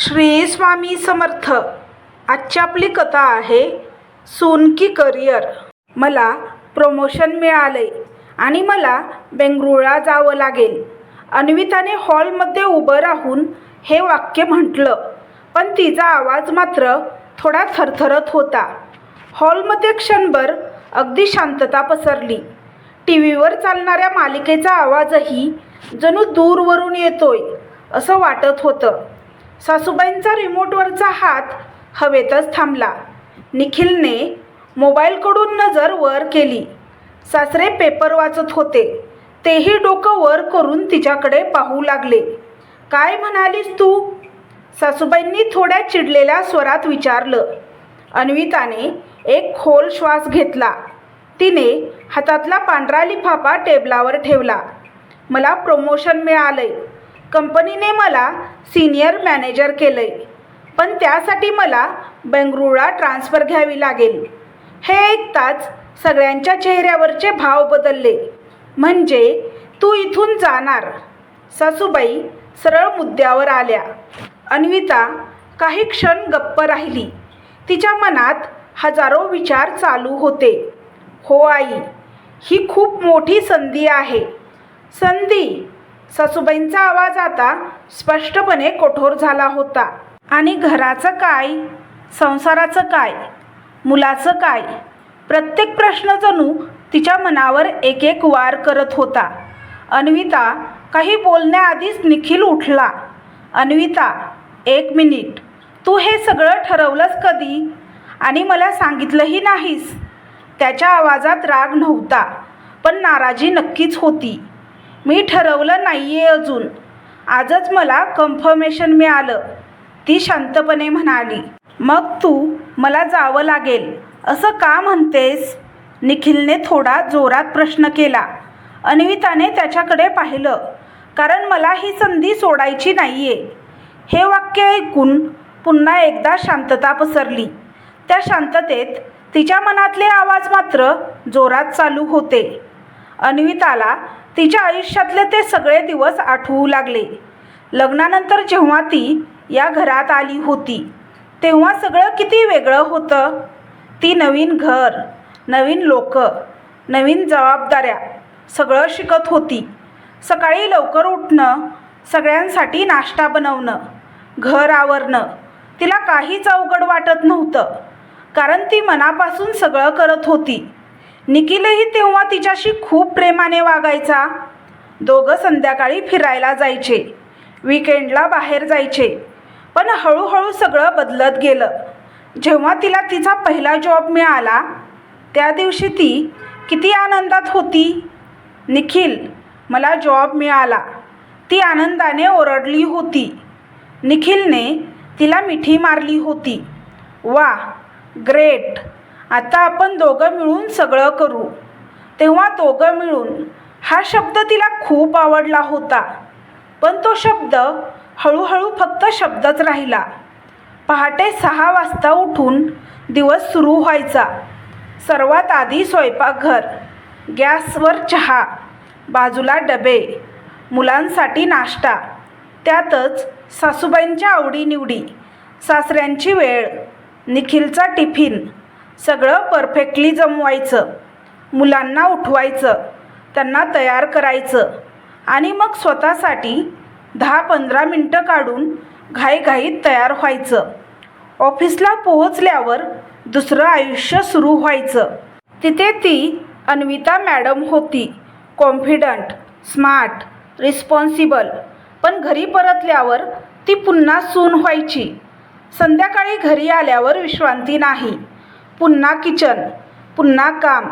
श्री स्वामी समर्थ. आजची आपली कथा आहे सून की करिअर. मला प्रमोशन मिळाले आणि मला बेंगळुरूला जावं लागेल. अन्विताने हॉलमध्ये उभं राहून हे वाक्य म्हटलं, पण तिचा आवाज मात्र थोडा थरथरत होता. हॉलमध्ये क्षणभर अगदी शांतता पसरली. टी व्हीवर चालणाऱ्या मालिकेचा आवाजही जणू दूरवरून येतोय असं वाटत होतं. सासूबाईंचा रिमोटवरचा हात हवेतच थांबला. निखिलने मोबाईलकडून नजर वर केली. सासरे पेपर वाचत होते. तेही डोकं वर करून तिच्याकडे पाहू लागले. काय म्हणालीस तू? सासूबाईंनी थोड्या चिडलेल्या स्वरात विचारलं. अन्विताने एक खोल श्वास घेतला. तिने हातातला पांढरा लिफाफा टेबलावर ठेवला. मला प्रमोशन मिळालंय. कंपनीने मला सिनियर मॅनेजर केलंय, पण त्यासाठी मला बेंगळुरूला ट्रान्सफर घ्यावी लागेल. हे ऐकताच सगळ्यांच्या चेहऱ्यावरचे भाव बदलले. म्हणजे तू इथून जाणार? सासूबाई सरळ मुद्द्यावर आल्या. अन्विता काही क्षण गप्प राहिली. तिच्या मनात हजारो विचार चालू होते. हो आई, ही खूप मोठी संधी आहे. संधी? सासूबाईंचा आवाज आता स्पष्टपणे कठोर झाला होता. आणि घराचं काय? संसाराचं काय? मुलाचं काय? प्रत्येक प्रश्न जणू तिच्या मनावर एक एक वार करत होता. अन्विता काही बोलण्याआधीच निखिल उठला. अन्विता, 1 मिनिट. तू हे सगळं ठरवलंस कधी? आणि मला सांगितलंही नाहीस. त्याच्या आवाजात राग नव्हता, पण नाराजी नक्कीच होती. मी ठरवलं नाहीये अजून. आजच मला कन्फर्मेशन मिळालं, ती शांतपणे म्हणाली. मग तू मला जावं लागेल असं का म्हणतेस? निखिलने थोडा जोरात प्रश्न केला. अन्विताने त्याच्याकडे पाहिलं. कारण मला ही संधी सोडायची नाहीये. हे वाक्य ऐकून पुन्हा एकदा शांतता पसरली. त्या शांततेत तिच्या मनातले आवाज मात्र जोरात चालू होते. अन्विताला तिच्या आयुष्यातले ते सगळे दिवस आठवू लागले. लग्नानंतर जेव्हा ती या घरात आली होती तेव्हा सगळं किती वेगळं होतं. ती नवीन घर, नवीन लोक, नवीन जबाबदाऱ्या सगळं शिकत होती. सकाळी लवकर उठणं, सगळ्यांसाठी नाश्ता बनवणं, घर आवरणं तिला काहीच अवघड वाटत नव्हतं, कारण ती मनापासून सगळं करत होती. निखिलही तेव्हा तिच्याशी खूप प्रेमाने वागायचा. दोघं संध्याकाळी फिरायला जायचे, वीकेंडला बाहेर जायचे. पण हळूहळू सगळं बदलत गेलं. जेव्हा तिला तिचा पहिला जॉब मिळाला त्या दिवशी ती किती आनंदात होती. निखिल, मला जॉब मिळाला, ती आनंदाने ओरडली होती. निखिलने तिला मिठी मारली होती. वा, ग्रेट, आता आपण दोघं मिळून सगळं करू. तेव्हा दोघं मिळून हा शब्द तिला खूप आवडला होता. पण तो शब्द हळूहळू फक्त शब्दच राहिला. पहाटे 6 वाजता उठून दिवस सुरू व्हायचा. सर्वात आधी स्वयंपाकघर, गॅसवर चहा, बाजूला डबे, मुलांसाठी नाश्ता, त्यातच सासूबाईंच्या आवडीनिवडी, सासऱ्यांची वेळ, निखिलचा टिफिन, सगळं परफेक्टली जमवायचं. मुलांना उठवायचं, त्यांना तयार करायचं आणि मग स्वतःसाठी 10-15 मिनटं काढून घाईघाईत तयार व्हायचं. ऑफिसला पोहोचल्यावर दुसरं आयुष्य सुरू व्हायचं. तिथे ती अन्विता मॅडम होती. Confident, smart, responsible. पण घरी परतल्यावर ती पुन्हा सून व्हायची. संध्याकाळी घरी आल्यावर विश्रांती नाही. पुन्हा किचन, पुन्हा काम,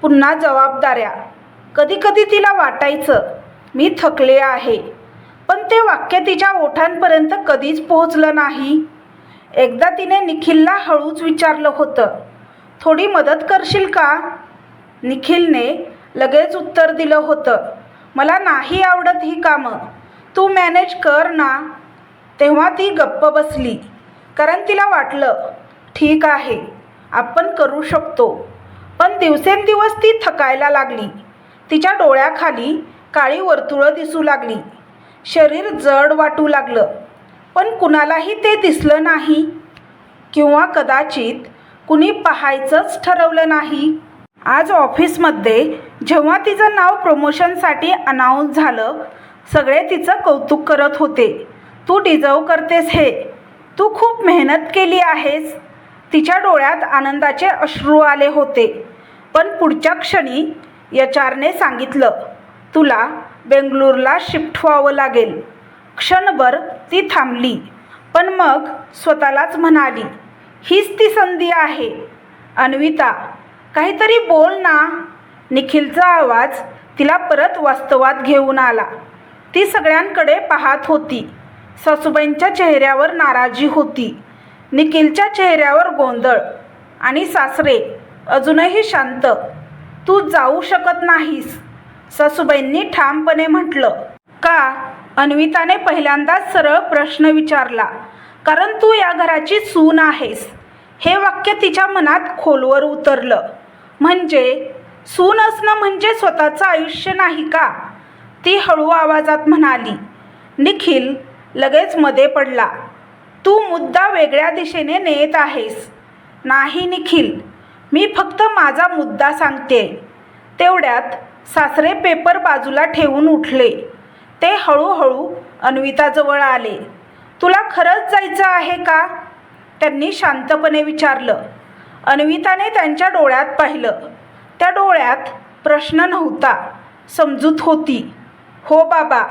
पुन्हा जबाबदाऱ्या. कधीकधी तिला वाटायचं मी थकले आहे, पण ते वाक्य तिच्या ओठांपर्यंत कधीच पोहोचलं नाही. एकदा तिने निखिलला हळूच विचारलं होतं, थोडी मदत करशील का? निखिलने लगेच उत्तर दिलं होतं, मला नाही आवडत ही कामं, तू मॅनेज कर ना. तेव्हा ती गप्प बसली, कारण तिला वाटलं ठीक आहे, आपण करू शकतो. पण दिवसेंदिवस ती थकायला लागली. तिच्या डोळ्याखाली काळी वर्तुळं दिसू लागली. शरीर जड वाटू लागलं. पण कुणालाही ते दिसलं नाही किंवा कदाचित कुणी पाहायचंच ठरवलं नाही. आज ऑफिसमध्ये जेव्हा तिचं नाव प्रमोशनसाठी अनाऊन्स झालं, सगळे तिचं कौतुक करत होते. तू डिझर्व करतेस हे, तू खूप मेहनत केली आहेस. तिच्या डोळ्यात आनंदाचे अश्रू आले होते. पण पुढच्या क्षणी एचआरने सांगितलं, तुला बेंगळुरूला शिफ्ट व्हावं लागेल. क्षणभर ती थांबली, पण मग स्वतःलाच म्हणाली, हीच ती संधी आहे. अन्विता, काहीतरी बोल ना. निखिलचा आवाज तिला परत वास्तवात घेऊन आला. ती सगळ्यांकडे पाहत होती. सासूबाईंच्या चेहऱ्यावर नाराजी होती, निखिलच्या चेहऱ्यावर गोंधळ आणि सासरे अजूनही शांत. तू जाऊ शकत नाहीस, सासूबाईंनी ठामपणे म्हटलं. का? अन्विताने पहिल्यांदाच सरळ प्रश्न विचारला. कारण तू या घराची सून आहेस. हे वाक्य तिच्या मनात खोलवर उतरलं. म्हणजे सून असणं म्हणजे स्वतःचं आयुष्य नाही का? ती हळू आवाजात म्हणाली. निखिल लगेच मध्ये पडला. तू मुद्दा वेगळ्या दिशेने नेत आहेस. नाही निखिल, मी फक्त माझा मुद्दा सांगते. तेवढ्यात सासरे पेपर बाजूला ठेवून उठले. ते हळूहळू अन्विताजवळ आले. तुला खरंच जायचं आहे का? त्यांनी शांतपणे विचारलं. अन्विताने त्यांच्या डोळ्यात पाहिलं. त्या डोळ्यात प्रश्न नव्हता, समजूत होती. हो बाबा,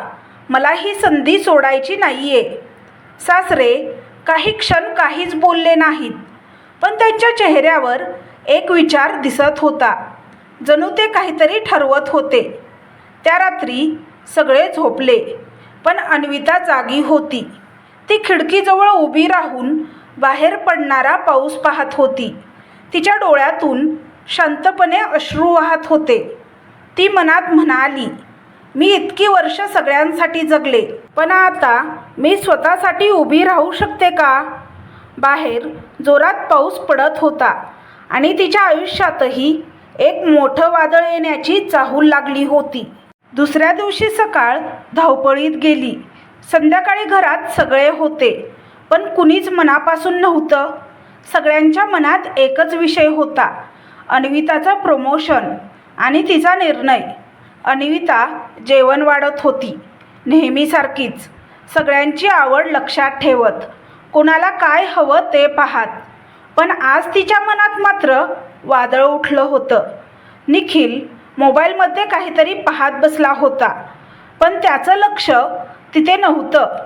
मला ही संधी सोडायची नाहीये. सासरे काही क्षण काहीच बोलले नाहीत, पण त्यांच्या चेहऱ्यावर एक विचार दिसत होता. जणू ते काहीतरी ठरवत होते. त्या रात्री सगळे झोपले, पण अन्विता जागी होती. ती खिडकीजवळ उभी राहून बाहेर पडणारा पाऊस पाहत होती. तिच्या डोळ्यातून शांतपणे अश्रू वाहत होते. ती मनात म्हणाली, मी इतकी वर्ष सगळ्यांसाठी जगले, पण आता मी स्वतःसाठी उभी राहू शकते का? बाहेर जोरात पाऊस पडत होता आणि तिच्या आयुष्यातही एक मोठं वादळ येण्याची चाहूल लागली होती. दुसऱ्या दिवशी सकाळ धावपळीत गेली. संध्याकाळी घरात सगळे होते, पण कुणीच मनापासून नव्हतं. सगळ्यांच्या मनात एकच विषय होता, अन्विताचं प्रमोशन आणि तिचा निर्णय. अन्विता जेवण वाढत होती, नेहमीसारखीच, सगळ्यांची आवड लक्षात ठेवत, कोणाला काय हवं ते पाहत. पण आज तिच्या मनात मात्र वादळ उठलं होतं. निखिल मोबाईलमध्ये काहीतरी पाहत बसला होता, पण त्याचं लक्ष तिथे नव्हतं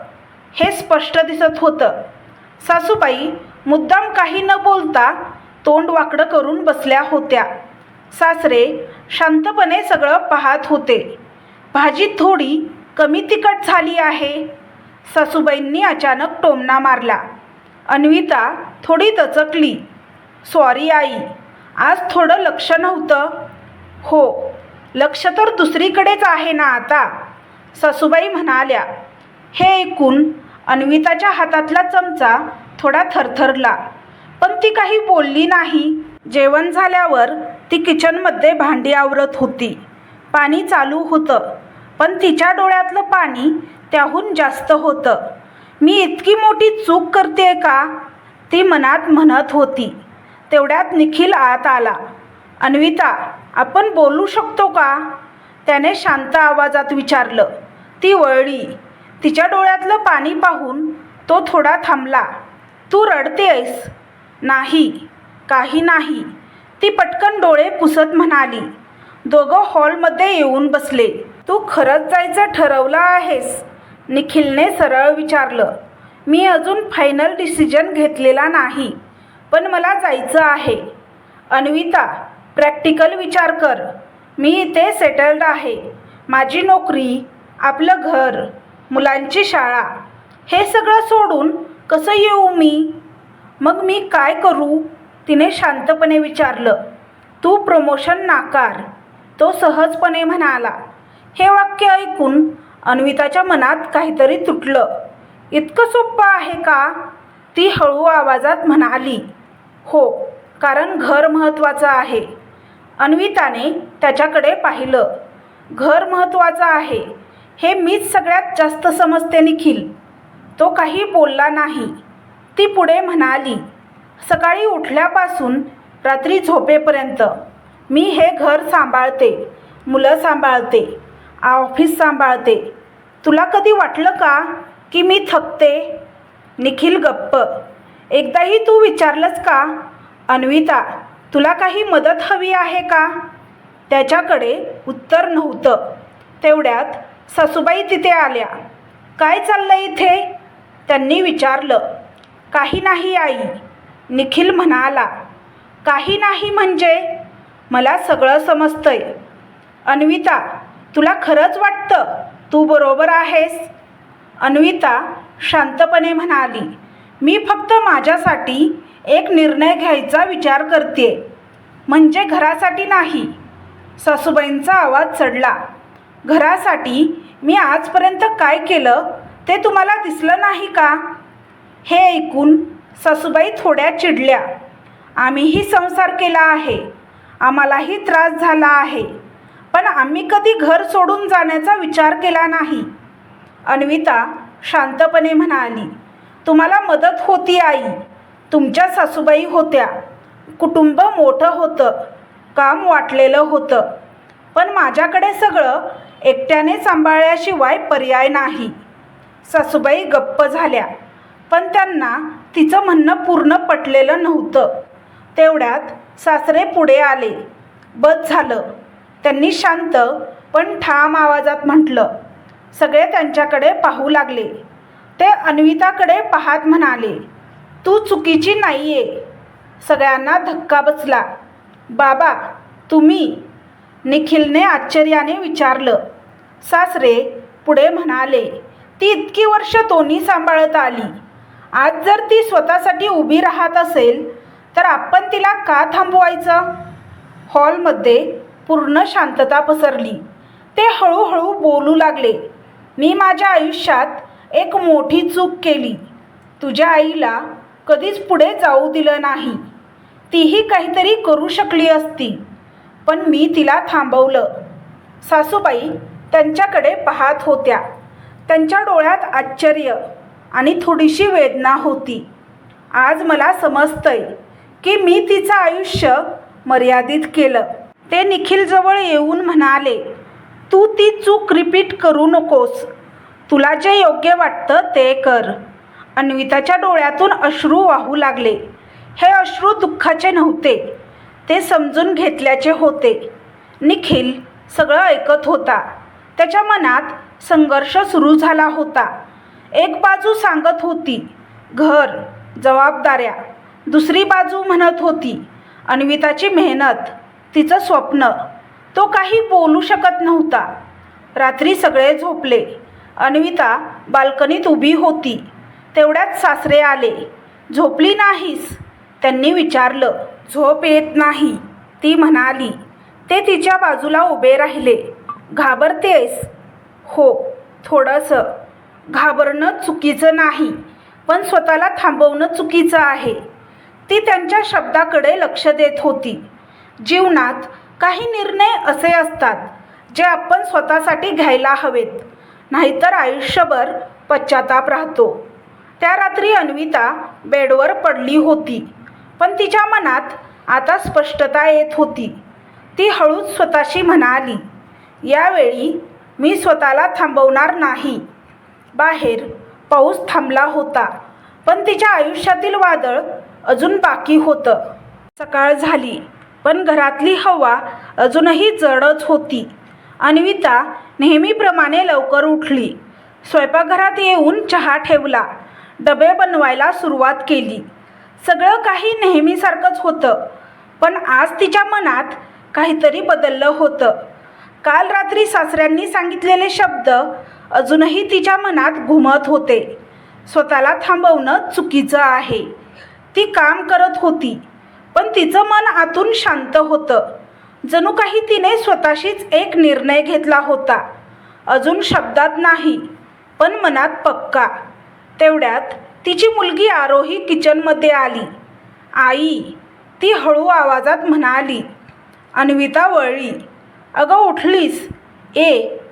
हे स्पष्ट दिसत होतं. सासूबाई मुद्दाम काही न बोलता तोंड वाकडं करून बसल्या होत्या. सासरे शांतपणे सगळं पाहत होते. भाजी थोडी कमी तिखट झाली आहे, सासूबाईंनी अचानक टोमणा मारला. अन्विता थोडी दचकली. सॉरी आई, आज थोडं लक्ष नव्हतं. हो, लक्ष तर दुसरीकडेच आहे ना आता, सासूबाई म्हणाल्या. हे ऐकून अन्विताच्या हातातला चमचा थोडा थरथरला, पण ती काही बोलली नाही. जेवण झाल्यावर ती किचनमध्ये भांडी आवरत होती. पाणी चालू होतं, पण तिच्या डोळ्यातलं पाणी त्याहून जास्त होतं. मी इतकी मोठी चूक करते का? ती मनात म्हणत होती. तेवढ्यात निखिल आत आला. अन्विता, आपण बोलू शकतो का? त्याने शांत आवाजात विचारलं. ती वळली. तिच्या डोळ्यातलं पाणी पाहून तो थोडा थांबला. तू रडतेयस? नाही, काही नाही, ती पटकन डोळे पुसत म्हणाली. दोघं हॉलमध्ये येऊन बसले. तू खरंच जायचं ठरवलं आहेस? निखिलने सरळ विचारलं. मी अजून फायनल डिसिजन घेतलेला नाही, पण मला जायचं आहे. अन्विता, प्रॅक्टिकल विचार कर. मी इथे सेटल्ड आहे. माझी नोकरी, आपलं घर, मुलांची शाळा, हे सगळं सोडून कसं येऊ मी? मग मी काय करू? तिने शांतपणे विचारलं. तू प्रमोशन नाकार, तो सहजपणे म्हणाला. हे वाक्य ऐकून अन्विताच्या मनात काहीतरी तुटलं. इतकं सोपं आहे का? ती हळू आवाजात म्हणाली. हो, कारण घर महत्त्वाचं आहे. अन्विताने त्याच्याकडे पाहिलं. घर महत्त्वाचं आहे हे मीच सगळ्यात जास्त समजते निखिल. तो काही बोलला नाही. ती पुढे म्हणाली, सकाळी उठल्यापासून रात्री झोपेपर्यंत मी हे घर सांभाळते, मुलं सांभाळते, ऑफिस सांभाळते. तुला कधी वाटलं का की मी थकते? निखिल गप्प. एकदाही तू विचारलंस का, अन्विता तुला काही मदत हवी आहे का? त्याच्याकडे उत्तर नव्हतं. तेवढ्यात सासूबाई तिथे आल्या. काय चाललं इथे? त्यांनी विचारलं. काही नाही आई, निखिल म्हणाला. काही नाही म्हणजे? मला सगळं समजतंय. अन्विता तुला खरंच वाटतं तू बरोबर आहेस? अन्विता शांतपणे म्हणाली, मी फक्त माझ्यासाठी एक निर्णय घ्यायचा विचार करते, म्हणजे घरासाठी नाही. सासूबाईंचा आवाज चढला. घरासाठी मी आजपर्यंत काय केलं ते तुम्हाला दिसलं नाही का? हे ऐकून सासूबाई थोड्या चिडल्या. आम्हीही संसार केला आहे, आम्हालाही त्रास झाला आहे, पण आम्ही कधी घर सोडून जाण्याचा विचार केला नाही. अन्विता शांतपणे म्हणाली, तुम्हाला मदत होती आई. तुमच्या सासूबाई होत्या, कुटुंब मोठं होतं, काम वाटलेलं होतं, पण माझ्याकडे सगळं एकट्याने सांभाळल्याशिवाय पर्याय नाही. सासूबाई गप्प झाल्या, पण त्यांना तिचं म्हणणं पूर्ण पटलेलं नव्हतं. तेवढ्यात सासरे पुढे आले. बस झालं, त्यांनी शांत पण ठाम आवाजात म्हटलं. सगळे त्यांच्याकडे पाहू लागले. ते अन्विताकडे पाहत म्हणाले, तू चुकीची नाहीये. सगळ्यांना धक्का बसला. बाबा तुम्ही? निखिलने आश्चर्याने विचारलं. सासरे पुढे म्हणाले, ती इतकी वर्ष दोन्ही सांभाळत आली. आज जर ती स्वतःसाठी उभी राहत असेल तर आपण तिला का थांबवायचं? हॉलमध्ये पूर्ण शांतता पसरली. ते हळूहळू बोलू लागले. मी माझ्या आयुष्यात एक मोठी चूक केली. तुझ्या आईला कधीच पुढे जाऊ दिलं नाही. तीही काहीतरी करू शकली असती, पण मी तिला थांबवलं. सासूबाई त्यांच्याकडे पाहत होत्या. त्यांच्या डोळ्यात आश्चर्य आणि थोडीशी वेदना होती. आज मला समजतंय की मी तिचं आयुष्य मर्यादित केलं. ते निखिलजवळ येऊन म्हणाले, तू ती चूक रिपीट करू नकोस. तुला जे योग्य वाटतं ते कर. अन्विताच्या डोळ्यातून अश्रू वाहू लागले. हे अश्रू दुःखाचे नव्हते, ते समजून घेतल्याचे होते. निखिल सगळं ऐकत होता. त्याच्या मनात संघर्ष सुरू झाला होता. एक बाजू सांगत होती घर, जबाबदाऱ्या. दुसरी बाजू म्हणत होती अन्विताची मेहनत, तिचं स्वप्न. तो काही बोलू शकत नव्हता. रात्री सगळे झोपले. अन्विता बाल्कनीत उभी होती. तेवढ्यात सासरे आले. झोपली नाहीस? त्यांनी विचारलं. झोप येत नाही, ती म्हणाली. ते तिच्या बाजूला उभे राहिले. घाबरतेस? हो, थोडंसं. घाबरणं चुकीचं नाही, पण स्वतःला थांबवणं चुकीचं आहे. ती त्यांच्या शब्दाकडे लक्ष देत होती. जीवनात काही निर्णय असे असतात जे आपण स्वतःसाठी घ्यायला हवेत, नाहीतर आयुष्यभर पश्चाताप राहतो. त्या रात्री अन्विता बेडवर पडली होती, पण तिच्या मनात आता स्पष्टता येत होती. ती हळूच स्वतःशी म्हणाली, यावेळी मी स्वतःला थांबवणार नाही. बाहेर पाऊस थांबला होता, पण तिच्या आयुष्यातील वादळ अजून बाकी होतं. सकाळ झाली, पण घरातली हवा अजूनही जडच होती. अन्विता नेहमीप्रमाणे लवकर उठली. स्वयंपाकघरात येऊन चहा ठेवला. डबे बनवायला सुरुवात केली. सगळं काही नेहमीसारखंच होतं, पण आज तिच्या मनात काहीतरी बदललं होतं. काल रात्री सासऱ्यांनी सांगितलेले शब्द अजूनही तिच्या मनात घुमत होते. स्वतःला थांबवणं चुकीचं आहे. ती काम करत होती, पण तिचं मन आतून शांत होतं. जणू काही तिने स्वतःशीच एक निर्णय घेतला होता. अजून शब्दात नाही, पण मनात पक्का. तेवढ्यात तिची मुलगी आरोही किचनमध्ये आली. आई, ती हळू आवाजात म्हणाली. अन्विता वळली. अगं उठलीस?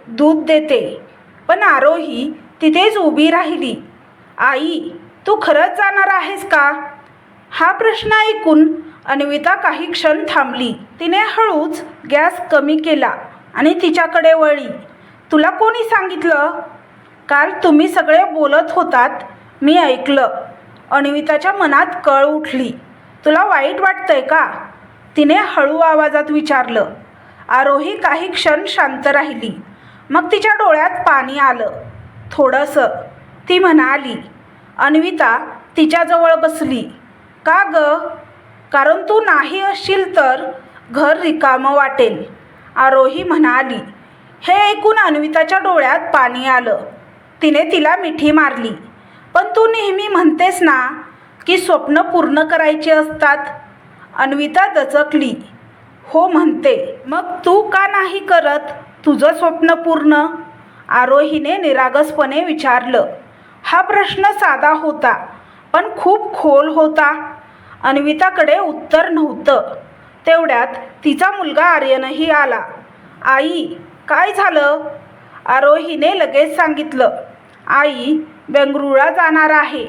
दूध देते. पण आरोही तिथेच उभी राहिली. आई, तू खरंच जाणार आहेस का? हा प्रश्न ऐकून अन्विता काही क्षण थांबली. तिने हळूच गॅस कमी केला आणि तिच्याकडे वळली. तुला कोणी सांगितलं? काल तुम्ही सगळे बोलत होतात, मी ऐकलं. अन्विताच्या मनात कळ उठली. तुला वाईट वाटतंय का? तिने हळू आवाजात विचारलं. आरोही काही क्षण शांत राहिली. मग तिच्या डोळ्यात पाणी आलं, थोडंसं. ती म्हणाली. अन्विता तिच्याजवळ बसली. का गं? कारण तू नाही असशील तर घर रिकामं वाटेल, आरोही म्हणाली. हे ऐकून अन्विताच्या डोळ्यात पाणी आलं. तिने तिला मिठी मारली. पण तू नेहमी म्हणतेस ना की स्वप्न पूर्ण करायची असतात. अन्विता दचकली. हो म्हणते. मग तू का नाही करत तुझं स्वप्न पूर्ण? आरोहीने निरागसपणे विचारलं. हा प्रश्न साधा होता, पण खूप खोल होता. अन्विताकडे उत्तर नव्हतं. तेवढ्यात तिचा मुलगा आर्यनही आला. आई, काय झालं? आरोहीने लगेच सांगितलं. आई बेंगळुरूला जाणार आहे.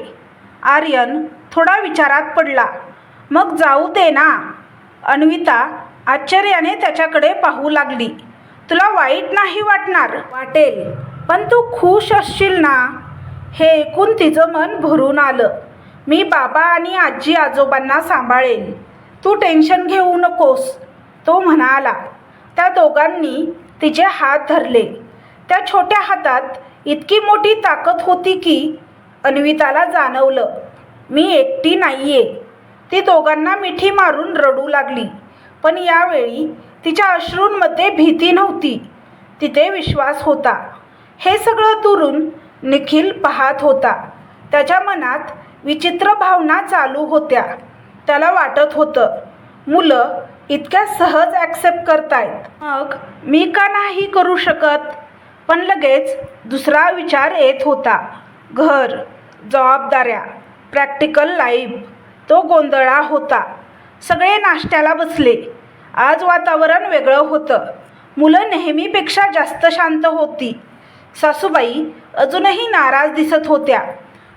आर्यन थोडा विचारात पडला. मग जाऊ दे ना. अन्विता आश्चर्याने त्याच्याकडे पाहू लागली. तुला वाईट नाही वाटणार? वाटेल, पण तू खुश असशील ना? हे ऐकून तिचं मन भरून आलं. मी बाबा आणि आजी आजोबांना सांभाळेल, तू टेन्शन घेऊ नकोस, तो म्हणाला. त्या दोघांनी तिचे हात धरले. त्या छोट्या हातात इतकी मोठी ताकद होती की अन्विताला जाणवलं, मी एकटी नाहीये. ती दोघांना मिठी मारून रडू लागली. पण यावेळी तिच्या अश्रूंमध्ये भीती नव्हती, तिथे विश्वास होता. हे सगळं दुरून निखिल पाहत होता. त्याच्या मनात विचित्र भावना चालू होत्या. त्याला वाटत होतं, मुलं इतक्या सहज ॲक्सेप्ट करतायत, मग मी का नाही करू शकत? पण लगेच दुसरा विचार येत होता. घर, जबाबदाऱ्या, प्रॅक्टिकल लाईफ. तो गोंधळा होता. सगळे नाश्त्याला बसले. आज वातावरण वेगळं होतं. मुलं नेहमीपेक्षा जास्त शांत होती. सासूबाई अजूनही नाराज दिसत होत्या.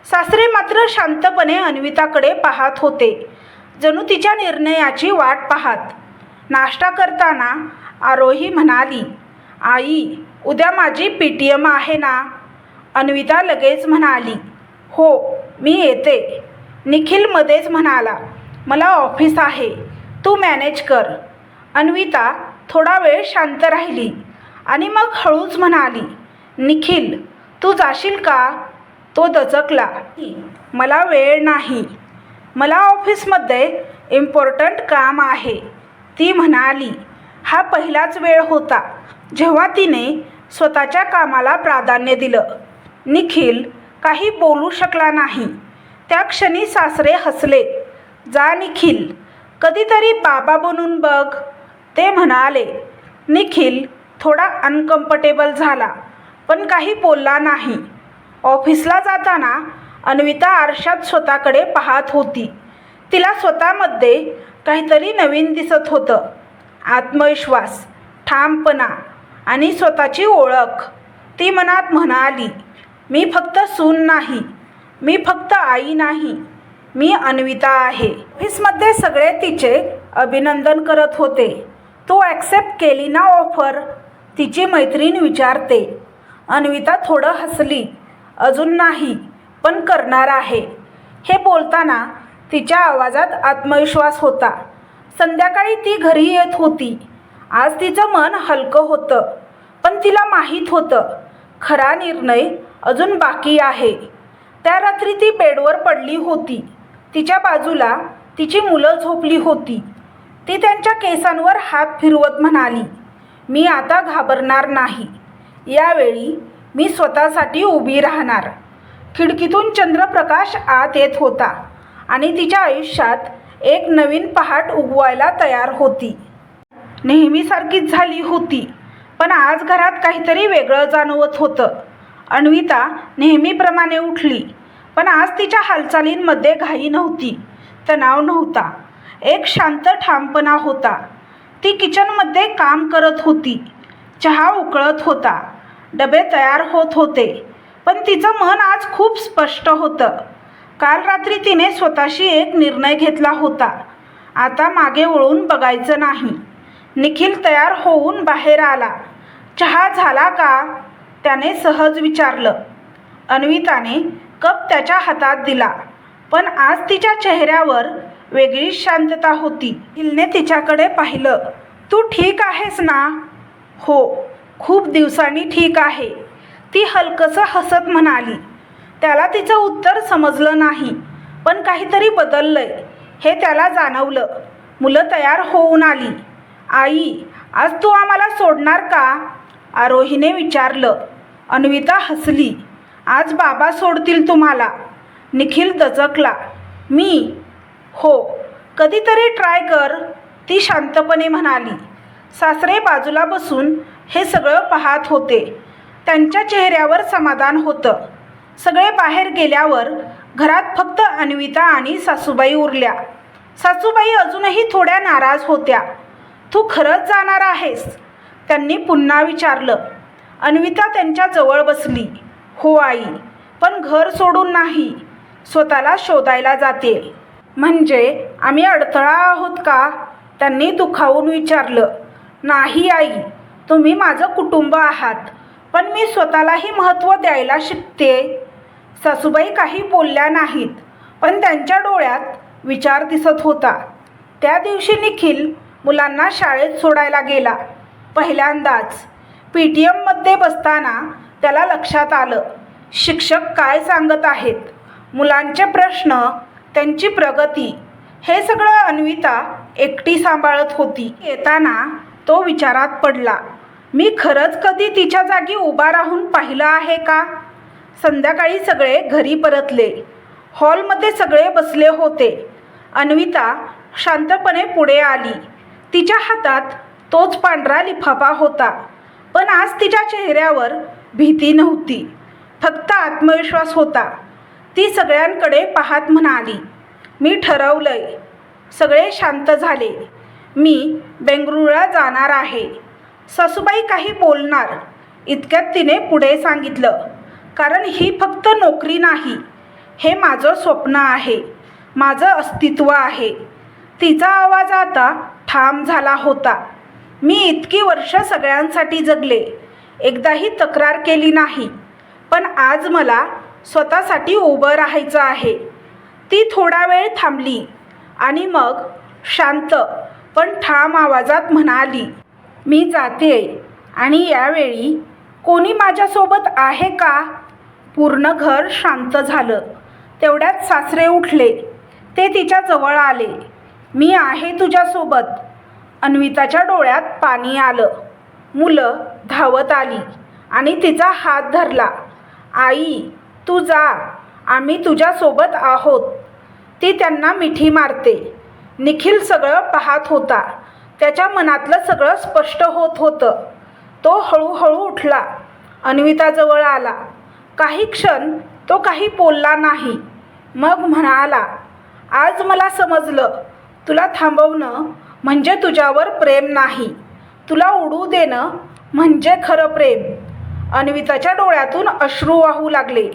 सासरे मात्र शांतपणे अन्विताकडे पाहत होते, जणू तिच्या निर्णयाची वाट पाहत. नाश्ता करताना आरोही म्हणाली. आई, उद्या माझी PTM आहे ना? अन्विता लगेच म्हणाली. हो, मी येते. निखिल मध्येच म्हणाला. मला ऑफिस आहे, तू मॅनेज कर. अन्विता थोडा वेळ शांत राहिली आणि मग हळूच म्हणाली. निखिल, तू जाशील का? तो दचकला. मला वेळ नाही, मला ऑफिसमध्ये इम्पॉर्टंट काम आहे, ती म्हणाली. हा पहिलाच वेळ होता जेव्हा तिने स्वतःच्या कामाला प्राधान्य दिलं. निखिल काही बोलू शकला नाही. त्या क्षणी सासरे हसले. जा निखिल, कधीतरी बाबा बनून बघ, ते म्हणाले. निखिल थोडा अनकम्फर्टेबल झाला, पण काही बोलला नाही. ऑफिसला जाताना अन्विता आरशात स्वतःकडे पाहत होती. तिला स्वतःमध्ये काहीतरी नवीन दिसत होतं. आत्मविश्वास, ठामपणा आणि स्वतःची ओळख. ती मनात म्हणाली, मी फक्त सून नाही, मी फक्त आई नाही, मी अन्विता आहे. ऑफिसमध्ये सगळे तिचे अभिनंदन करत होते. तू ॲक्सेप्ट केली ना ऑफर? तिची मैत्रीण विचारते. अन्विता थोडं हसली. अजून नाही, पण करणार आहे. हे बोलताना तिच्या आवाजात आत्मविश्वास होता. संध्याकाळी ती घरी येत होती. आज तिचं मन हलकं होतं, पण तिला माहीत होतं खरा निर्णय अजून बाकी आहे. त्या रात्री ती बेडवर पडली होती. तिच्या बाजूला तिची मुलं झोपली होती. ती त्यांच्या केसांवर हात फिरवत म्हणाली, मी आता घाबरणार नाही. यावेळी मी स्वतःसाठी उभी राहणार. खिडकीतून चंद्रप्रकाश आत येत होता आणि तिच्या आयुष्यात एक नवीन पहाट उगवायला तयार होती. नेहमीसारखीच झाली होती, पण आज घरात काहीतरी वेगळं जाणवत होतं. अन्विता नेहमीप्रमाणे उठली, पण आज तिच्या हालचालींमध्ये घाई नव्हती, तणाव नव्हता. एक शांत ठामपणा होता. ती किचनमध्ये काम करत होती. चहा उकळत होता, डबे तयार होत होते, पण तिचं मन आज खूप स्पष्ट होतं. काल रात्री तिने स्वतःशी एक निर्णय घेतला होता. आता मागे वळून बघायचं नाही. निखिल तयार होऊन बाहेर आला. चहा झाला का? त्याने सहज विचारलं. अन्विताने कप त्याच्या हातात दिला, पण आज तिच्या चेहऱ्यावर वेगळीच शांतता होती. निखिलने तिच्याकडे पाहिलं. तू ठीक आहेस ना? हो, खूप दिवसांनी ठीक आहे, ती हलकसं हसत म्हणाली. त्याला तिचं उत्तर समजलं नाही, पण काहीतरी बदललंय हे त्याला जाणवलं. मुलं तयार होऊन आली. आई, आज तू आम्हाला सोडणार का? आरोहीने विचारलं. अन्विता हसली. आज बाबा सोडतील तुम्हाला. निखिल दचकला. मी? हो, कधीतरी ट्राय कर, ती शांतपणे म्हणाली. सासरे बाजूला बसून हे सगळं पाहत होते. त्यांच्या चेहऱ्यावर समाधान होतं. सगळे बाहेर गेल्यावर घरात फक्त अन्विता आणि सासूबाई उरल्या. सासूबाई अजूनही थोड्या नाराज होत्या. तू खरंच जाणार आहेस? त्यांनी पुन्हा विचारलं. अन्विता त्यांच्या जवळ बसली. हो आई, पण घर सोडून नाही, स्वतःला शोधायला जाते. म्हणजे आम्ही अडथळा आहोत का? त्यांनी दुखावून विचारलं. नाही आई, तुम्ही माझं कुटुंब आहात, पण मी स्वतःलाही महत्त्व द्यायला शिकते. सासूबाई काही बोलल्या नाहीत, पण त्यांच्या डोळ्यात विचार दिसत होता. त्या दिवशी निखिल मुलांना शाळेत सोडायला गेला. पहिल्यांदाच PTMमध्ये बसताना त्याला लक्षात आलं, शिक्षक काय सांगत आहेत, मुलांचे प्रश्न, त्यांची प्रगती, हे सगळं अन्विता एकटी सांभाळत होती. येताना तो विचारात पडला. मी खरंच कधी तिच्या जागी उभा राहून पाहिलं आहे का? संध्याकाळी सगळे घरी परतले. हॉलमध्ये सगळे बसले होते. अन्विता शांतपणे पुढे आली. तिच्या हातात तोच पांढरा लिफाफा होता, पण आज तिच्या चेहऱ्यावर भीती नव्हती, फक्त आत्मविश्वास होता. ती सगळ्यांकडे पाहत म्हणाली, मी ठरवलंय. सगळे शांत झाले. मी बेंगळुरूला जाणार आहे. सासूबाई काही बोलणार इतक्यात तिने पुढे सांगितलं, कारण ही फक्त नोकरी नाही, हे माझं स्वप्न आहे, माझं अस्तित्व आहे. तिचा आवाज आता ठाम झाला होता. मी इतकी वर्ष सगळ्यांसाठी जगले, एकदाही तक्रार केली नाही, पण आज मला स्वतःसाठी उभं राहायचं आहे. ती थोडा वेळ थांबली आणि मग शांत पण ठाम आवाजात म्हणाली, मी जाते, आणि यावेळी कोणी माझ्यासोबत आहे का? पूर्ण घर शांत झालं. तेवढ्यात सासरे उठले. ते तिच्या जवळ आले. मी आहे तुझ्यासोबत. अन्विताच्या डोळ्यात पाणी आलं. मुलं धावत आली आणि तिचा हात धरला. आई, तू जा, आम्ही तुझ्यासोबत आहोत. ती त्यांना मिठी मारते. निखिल सगळं पाहत होता. त्याच्या मनातलं सगळं स्पष्ट होत होतं. तो हळूहळू उठला. अन्विताजवळ आला. काही क्षण तो काही बोलला नाही. मग म्हणाला, आज मला समजलं, तुला थांबवणं म्हणजे तुझ्यावर प्रेम नाही, तुला उडू देणं म्हणजे खरं प्रेम. अन्विताच्या डोळ्यातून अश्रू वाहू लागले.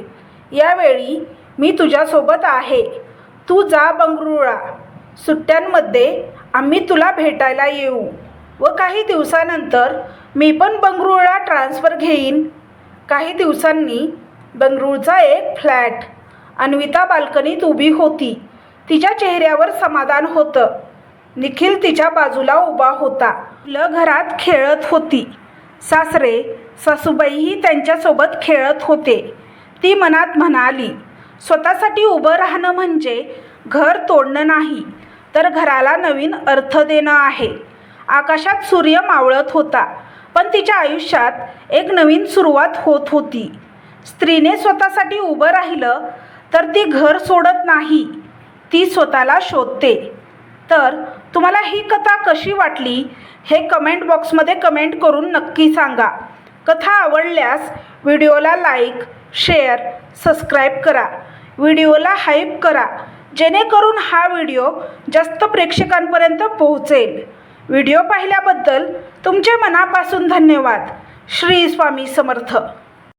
यावेळी मी तुझ्यासोबत आहे. तू जा बेंगळुरूला. सुट्ट्यांमध्ये आम्ही तुला भेटायला येऊ, व काही दिवसानंतर मी पण बेंगळुरूला ट्रान्सफर घेईन. काही दिवसांनी बेंगळुरूचा एक फ्लॅट. अन्विता बाल्कनीत उभी होती. तिच्या चेहऱ्यावर समाधान होतं. निखिल तिच्या बाजूला उभा होता. मुलं घरात खेळत होती. सासरे सासूबाईही त्यांच्यासोबत खेळत होते. ती मनात म्हणाली, स्वतःसाठी उभं राहणं म्हणजे घर तोडणं नाही, तर घराला नवीन अर्थ देणं आहे. आकाशात सूर्य मावळत होता, पण तिच्या आयुष्यात एक नवीन सुरुवात होत होती. स्त्रीने स्वतःसाठी उभं राहिलं तर ती घर सोडत नाही, ती स्वतःला शोधते. तर तुम्हाला ही कथा कशी वाटली हे कमेंट बॉक्समध्ये कमेंट करून नक्की सांगा. कथा आवडल्यास व्हिडिओला लाईक, शेअर, सबस्क्राईब करा. व्हिडिओला हाईप करा, जेणेकरून हा व्हिडिओ जास्त प्रेक्षकांपर्यंत पोहोचेल. व्हिडिओ पाहिल्याबद्दल तुमचे मनापासून धन्यवाद. श्री स्वामी समर्थ.